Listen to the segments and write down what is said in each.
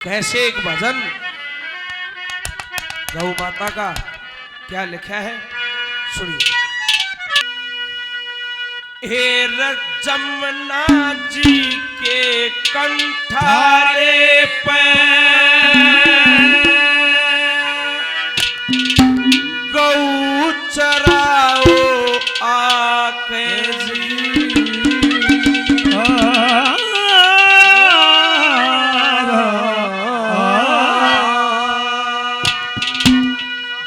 कैसे एक भजन गौ माता का क्या लिखा है सुनिए। हे जमुना जी के कंठारे पे गौ चराओ आके जी।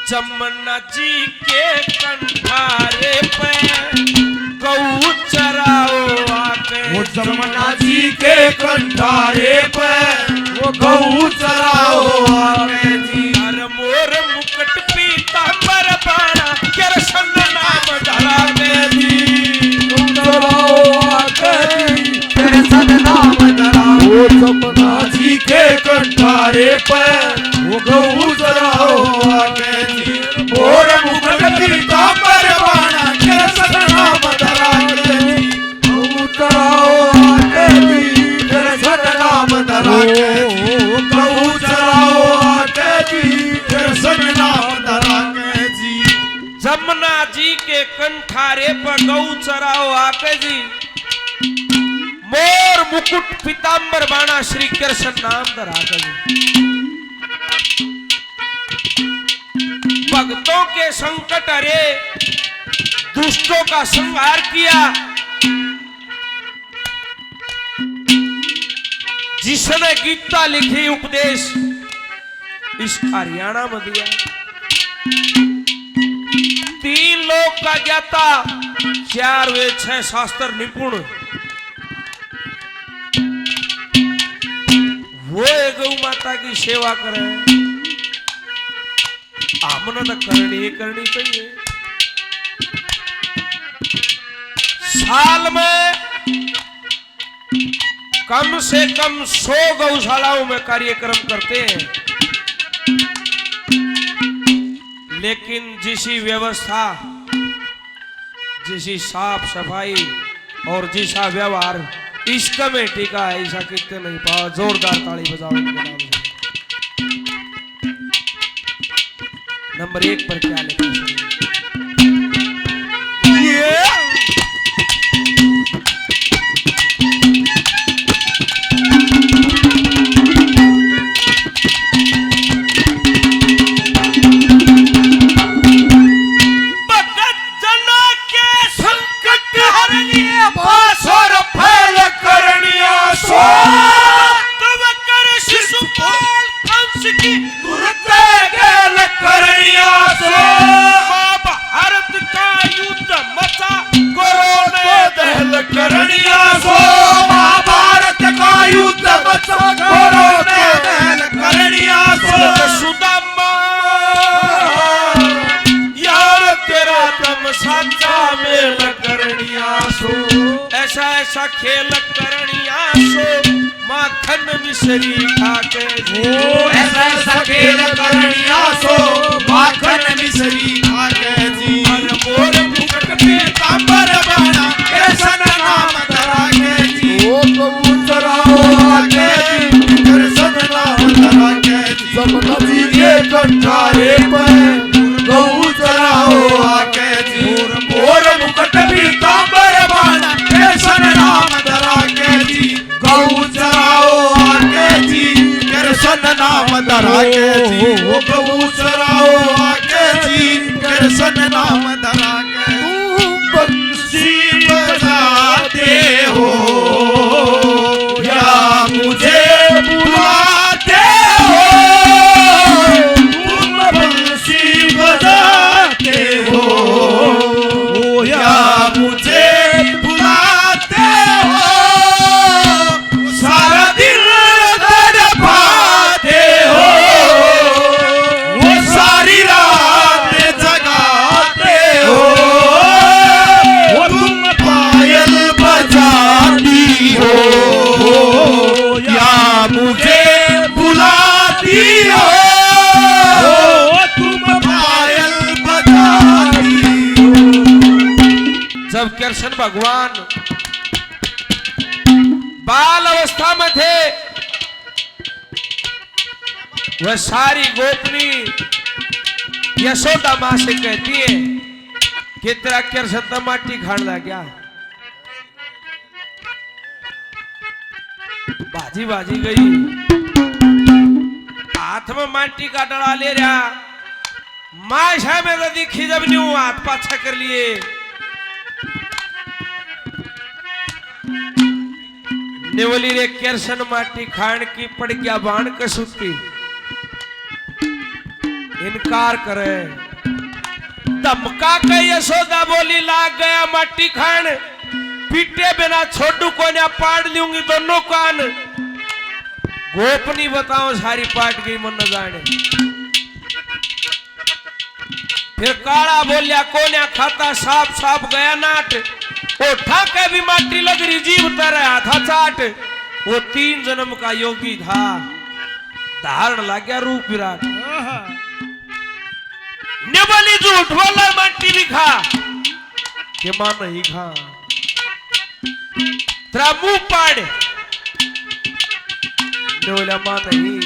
जमुना जी के कंठारे पे गौ चराओ आके। वो जमुना जी के कंठारे पे वो गौ चराओ आके जी। हर मोर मुकुट पीतांबर बाणा कृष्ण नाम धरा के जी। गौ चराओ आके जी कृष्ण नाम धरा। वो जमुना जी के कंठारे पे वो गौ चराओ आके जी। मोर मुकुट पीतांबर बाणा कृष्ण नाम धरा के जी। गौ चराओ आके जी कृष्ण नाम धरा के जी। गौ चराओ आके जी कृष्ण नाम धरा के जी। जमुना जी के कंठारे पर गौ चराओ आके जी। मोर मुकुट पीतांबर बाणा श्री कृष्ण नाम धरा के जी। भक्तों के संकट हरे, दुष्टों का संहार किया। जिसने गीता लिखी उपदेश इस हरियाणा में दिया। 3 लोक का ज्ञाता, 4 वेद 6 शास्त्र निपुण, वो गौ माता की सेवा करे। हमने तो करनी चाहिए। साल में कम से कम 100 गौशालाओं में कार्यक्रम करते हैं, लेकिन जिसी व्यवस्था, जिसी साफ सफाई और जिसा व्यवहार इस कमेटी का है, ऐसा कितने नहीं पाओ। जोरदार ताली बजाओ इनके नाम से। नंबर 1 पर क्या लिखा है? ऐसा ऐसा खेल करनिया सो माखन मिश्री खाके जी। ऐसा ऐसा खेल करनिया सो माखन मिश्री खाके जी। हर मोर मुकुट पीतांबर बाणा कृष्ण नाम धरा के जी। ओ गौ चराओ आके जी कृष्ण नाम धरा के जी। जमुना जी के कंठारे पे गौ चराओ आके जी। मोर मुकुट पीतांबर बाणा कृष्ण नाम धरा के जी। गौ चराओ आके जी कृष्ण नाम धरा के जी। ओ गौ चराओ आके जी कृष्ण नाम धरा के। बंसी बजाते हो या मुझे बुलाते हो। तुम बंसी बजाते हो या मुझे बुलाते हो। सारा दिल तड़पाते हो वो सारी रात जगाते हो। वो तुम पायल बजाती हो या मुझे बुलाती हो। तुम पायल बजाती हो। जब कृष्ण भगवान बाल अवस्था में थे, वह सारी गोपनी यशोदा मां से कहती है कि तेरा कृष्ण माटी खान लग गया। बाजी बाजी गई, हाथ में माटी का डड़ा ले रहा, माशा में तो दिखी जब न्यू हाथ पाछा कर लिए। निवली रे कृष्ण माटी खान की पड़ गया बाण कसुती, इनकार करे। धमका के यशोदा बोली लाग गया माटी खान, पीटे बिना छोड़ू को ना पाड़ लूंगी दोनों कान। गोपनी बताओ सारी पाट गई मन न जाने। फिर काला बोलिया कोन्या खाता साफ साफ गया नाट, वो ठाके भी माटी लग रही जीव तरह था चाट। वो 3 जन्म का योगी था, धारण लग गया रूप विराट। निबली झूठ बोला माटी भी खा के मां नहीं खा, तेरा मुंह पाड़। निवलिया मां नहीं,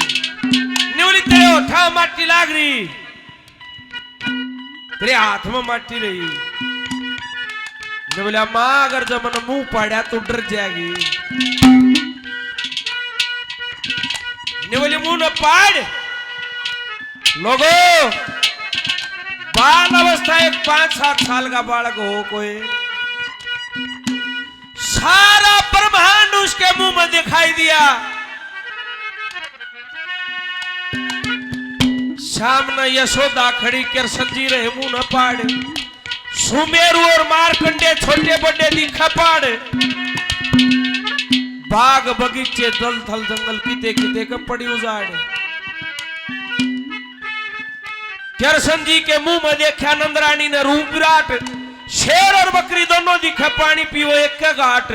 निवली तेरे होठा माटी लाग रही, तेरे हाथ में माटी रही। निवलिया मां अगर जब मन मुंह पाड़ा तो डर जाएगी। निवली मुंह न पाड़। लोगों बाल अवस्था एक 5-7 साल का बालक हो कोई, सारा ब्रह्मांड उसके मुंह में दिखाई दिया। सामने यशोदा खड़ी कृष्ण जी रहे मुंह न पाड़। सुमेरु और मारकंडे छोटे बड़े दिखा पाड़। बाग बगीचे दल थल जंगल किते किते का पड़ी उजाड़। कृष्ण जी के मुंह में देखा नंदरानी ने रूप विराट, शेर और बकरी दोनों दिखे पानी पियो एक के घाट।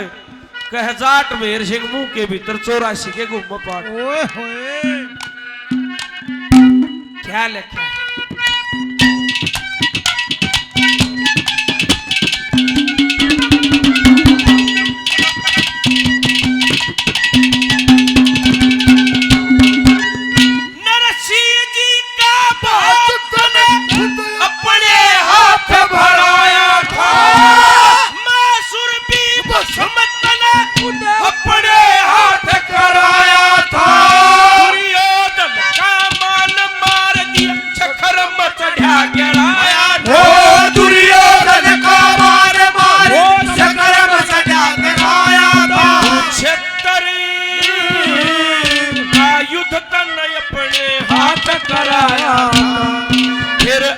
कह जाट मेर सिंह मुंह के भीतर 84 के गुम पाट। क्या लिखा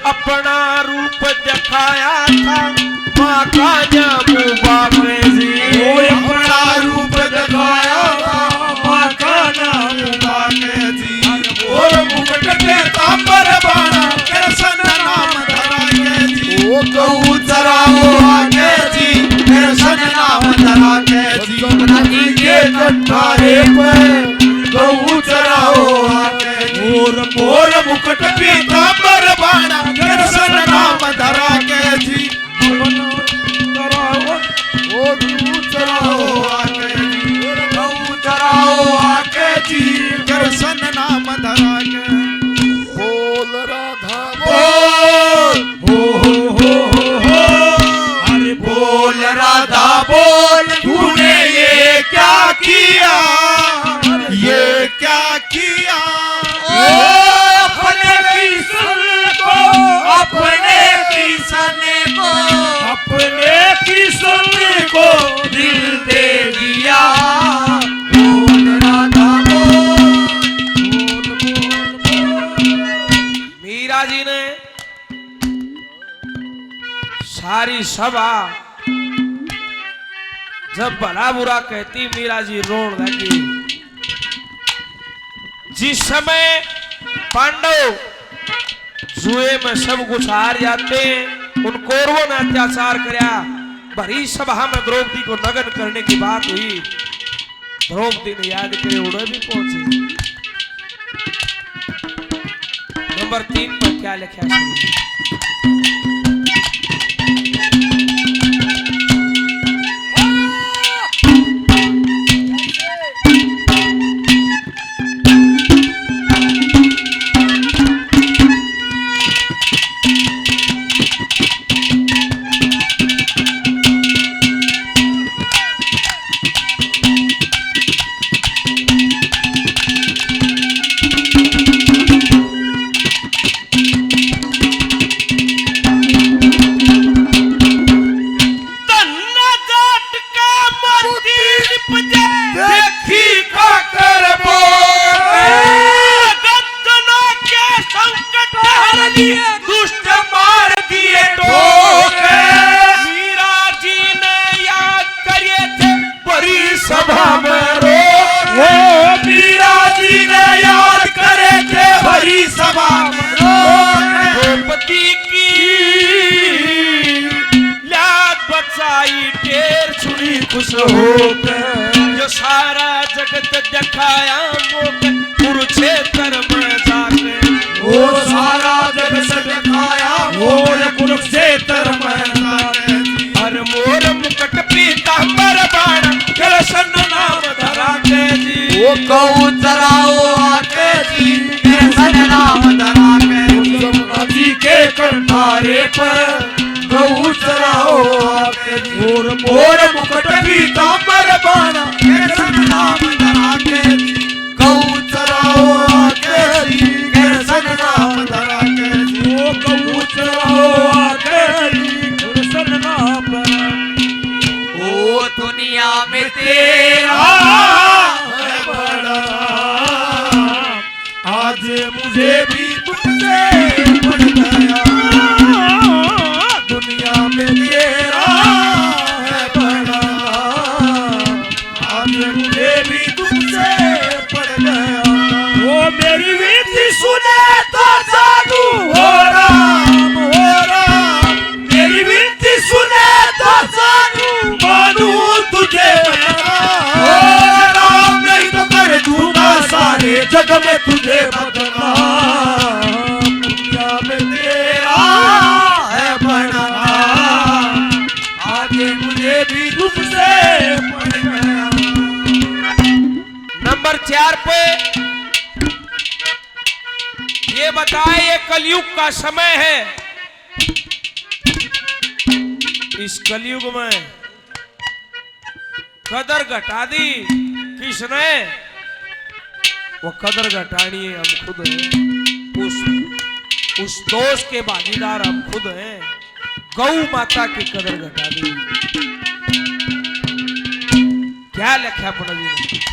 अपना रूप दिखाया था माँ का जामू बाबे जी। अपना रूप दिखाया था माँ का जामू बाबे जी। और मुकुट के तांबर बाणा कृष्ण नाम धरा के जी। ओ गऊ चराओ आके जी कृष्ण नाम धरा के जी। नदी के कंठारे पे गऊ चराओ आके जी। और मुकुट के तांबर बाणा कृष्ण नाम धरा के जी। चराओ आके जी। गऊ चराओ आके जी कृष्ण नाम धरा के। बोल राधा बोल हो। अरे बोल राधा बोल, तूने ये क्या किया, ये क्या किया। अपने किशन को, अपने किशन को, अपने किशन को दिल दे दिया। बोल राधा बोल, मीरा जी ने सारी सभा जब भला बुरा कहती, मीरा जी रोन लगी। जिस समय पांडव जुए में सब कुछ हार जाते हैं, उन कौरवों ने अत्याचार किया, भरी सभा में द्रौपदी को नग्न करने की बात हुई। द्रौपदी ने याद करे उड़े भी पहुंचे। नंबर 3 पर क्या लिखा है? दिए दुष्ट मार दिए ठोके। मीरा जी ने याद करे थे बड़ी सभा में रो। मीरा जी ने याद करे थे भरी सभा में द्रौपदी की याद बचाई ढेर सुनी खुश होकर। जो सारा जगत दिखाया मोक कुरुक्षेत्र में जाके। वो सारा जगत दिखाया मोर कुरुक्षेत्र में जाके। हर मोर मुकुट पीतांबर बाण कृष्ण नाम धरा के जी। वो गऊ चराओ आके जी कृष्ण नाम धरा के जमुना जी के कंठारे पर गऊ चराओ आके जी। मोर मुकुट पीतांबर बाण कृष्ण नाम धरा के जी। गऊ चराओ आके जी कृष्ण नाम धरा के जी। वो गऊ चराओ आके जी कृष्ण नाम धरा के। ओ दुनिया में तेरा है बड़ा आज मुझे भी तुमसे पड़ गया। दुनिया में तेरा है बड़ा आज मुझे भी तुमसे पड़ गया। वो मेरी विनती सुने तो जादू हो राम हो राम। मेरी विनती सुने तो जादू मानू तुझे हो राम। नहीं तो कर दूंगा सारे जग में तुझे बदनाम। दुनिया में तेरा है बड़ा आगे मुझे भी तुमसे पड़ गया। नंबर 4 पे ये बताए ये कलयुग का समय है। इस कलयुग में कदर घटा दी किसने? वो कदर घटानी है हम खुद हैं। उस दोष के भागीदार हम खुद हैं। गौ माता की कदर घटा दी। क्या लिखा पंडित जी ने?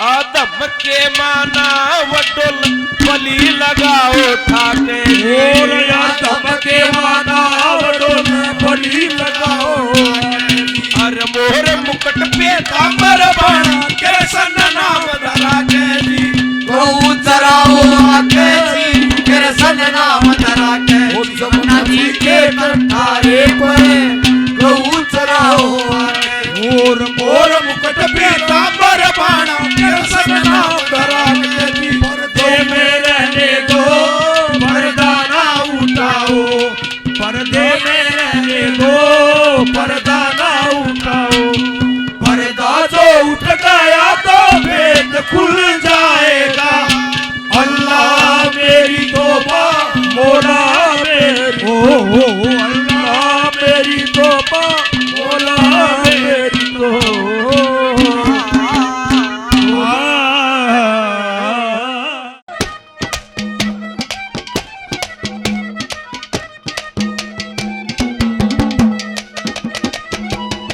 आदम के माना वडुल बलि लगाओ ठाके। आदम के माना वडुल बलि लगाओ। हर मोर मुकुट पीतांबर बाण कृष्ण नाम धरा के जी। गऊ चराओ आके जी कृष्ण नाम धरा